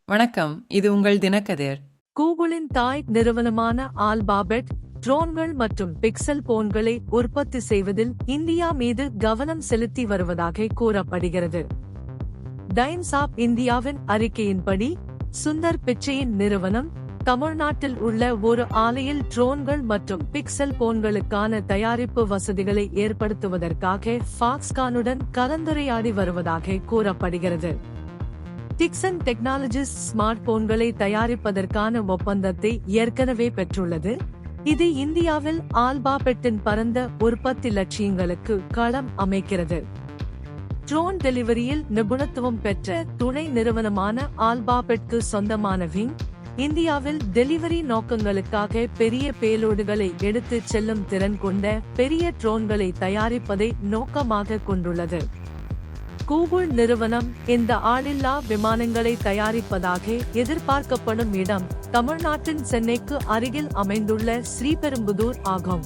வணக்கம், இது உங்கள் தினக்கதிர். கூகுளின் தாய் நிறுவனமான ஆல்பாபெட் ட்ரோன்கள் மற்றும் பிக்சல் போன்களை உற்பத்தி செய்வதில் இந்தியா மீது கவனம் செலுத்தி வருவதாக கூறப்படுகிறது. டைம்ஸ் ஆப் இந்தியாவின் அறிக்கையின்படி சுந்தர் பிச்சையின் நிறுவனம் தமிழ்நாட்டில் உள்ள ஒரு ஆலையில் ட்ரோன்கள் மற்றும் பிக்சல் போன்களுக்கான தயாரிப்பு வசதிகளை ஏற்படுத்துவதற்காக ஃபாக்ஸ்கானுடன் கலந்துரையாடி வருவதாக கூறப்படுகிறது. டிக்சன் டெக்னாலஜிஸ் ஸ்மார்ட் போன்களை தயாரிப்பதற்கான ஒப்பந்தத்தை ஏற்கனவே பெற்றுள்ளது. இது இந்தியாவில் ஆல்பாபெட்டின் பரந்த உற்பத்தி லட்சியங்களுக்கு களம் அமைக்கிறது. ட்ரோன் டெலிவரியில் நிபுணத்துவம் பெற்ற துணை நிறுவனமான ஆல்பாபெட்க்கு சொந்தமான விங், இந்தியாவில் டெலிவரி நோக்கங்களுக்காக பெரிய பேலோடுகளை எடுத்துச் செல்லும் திறன் கொண்ட பெரிய ட்ரோன்களை தயாரிப்பதை நோக்கமாக கொண்டுள்ளது. கூகுள் நிறுவனம் இந்த ஆளில்லா விமானங்களை தயாரிப்பதாக எதிர்பார்க்கப்படும் இடம் தமிழ்நாட்டின் சென்னைக்கு அருகில் அமைந்துள்ள ஸ்ரீபெரும்புதூர் ஆகும்.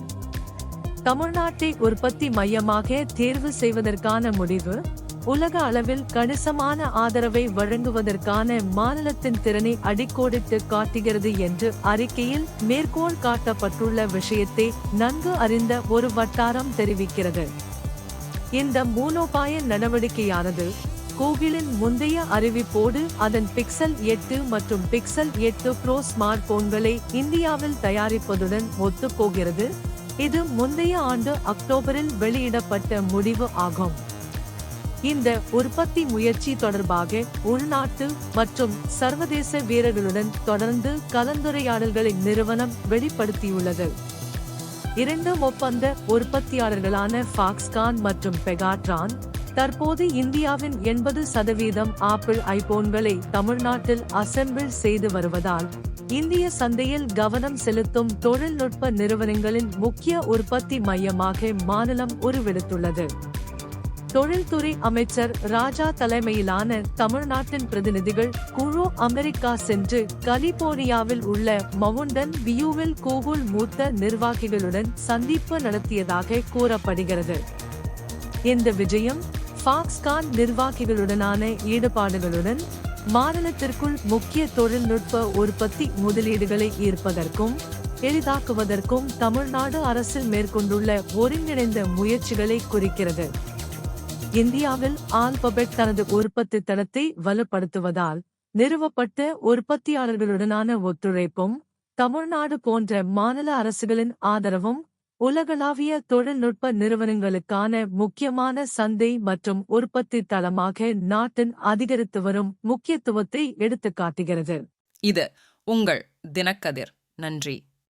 தமிழ்நாட்டை உற்பத்தி மையமாக தேர்வு செய்வதற்கான முடிவு உலக அளவில் கணிசமான ஆதரவை வழங்குவதற்கான மாநிலத்தின் திறனை அடிக்கோடிட்டு காட்டுகிறது என்று அறிக்கையில் மேற்கோள் காட்டப்பட்டுள்ள விஷயத்தை நன்கு அறிந்த ஒரு வட்டாரம் தெரிவிக்கிறது. இந்த மூலோபாய நடவடிக்கையானது கூகிளின் முந்தைய அறிவிப்போடு அதன் பிக்சல் 8 மற்றும் பிக்சல் 8 ப்ரோ ஸ்மார்ட் போன்களை இந்தியாவில் தயாரிப்பதுடன் ஒத்துப்போகிறது. இது முந்தைய ஆண்டு அக்டோபரில் வெளியிடப்பட்ட முடிவு ஆகும். இந்த உற்பத்தி முயற்சி தொடர்பாக உள்நாட்டு மற்றும் சர்வதேச வீரர்களுடன் தொடர்ந்து கலந்துரையாடல்களை நிறுவனம் வெளிப்படுத்தியுள்ளது. இரண்டு ஒப்பந்த உற்பத்தியாளர்களான ஃபாக்ஸ்கான் மற்றும் பெகாட்ரான் தற்போது இந்தியாவின் 80% ஆப்பிள் ஐபோன்களை தமிழ்நாட்டில் அசெம்பிள் செய்து வருவதால் இந்திய சந்தையில் கவனம் செலுத்தும் தொழில்நுட்ப நிறுவனங்களின் முக்கிய உற்பத்தி மையமாக மாநிலம் உருவெடுத்துள்ளது. தொழில்துறை அமைச்சர் ராஜா தலைமையிலான தமிழ்நாட்டின் பிரதிநிதிகள் குழு அமெரிக்கா சென்று கலிபோர்னியாவில் உள்ள மவுண்டன் வியூவில் கூகுள் மூத்த நிர்வாகிகளுடன் சந்திப்பு நடத்தியதாக கூறப்படுகிறது. இந்த விஜயம் ஃபாக்ஸ்கான் நிர்வாகிகளுடனான ஈடுபாடுகளுடன் மாநிலத்திற்குள் முக்கிய தொழில்நுட்ப உற்பத்தி முதலீடுகளை ஈர்ப்பதற்கும் எளிதாக்குவதற்கும் தமிழ்நாடு அரசு மேற்கொண்டுள்ள ஒருங்கிணைந்த முயற்சிகளை குறிக்கிறது. இந்தியாவில் ஆல்பபெட் தனது உற்பத்தி தளத்தை வலுப்படுத்துவதால் நிறுவப்பட்ட உற்பத்தியாளர்களுடனான ஒத்துழைப்பும் தமிழ்நாடு போன்ற மாநில அரசுகளின் ஆதரவும் உலகளாவிய தொழில்நுட்ப நிறுவனங்களுக்கான முக்கியமான சந்தை மற்றும் உற்பத்தி தளமாக நாட்டின் அதிகரித்து வரும் முக்கியத்துவத்தை எடுத்துக்காட்டுகிறது. இது உங்கள் தினக்கதிர். நன்றி.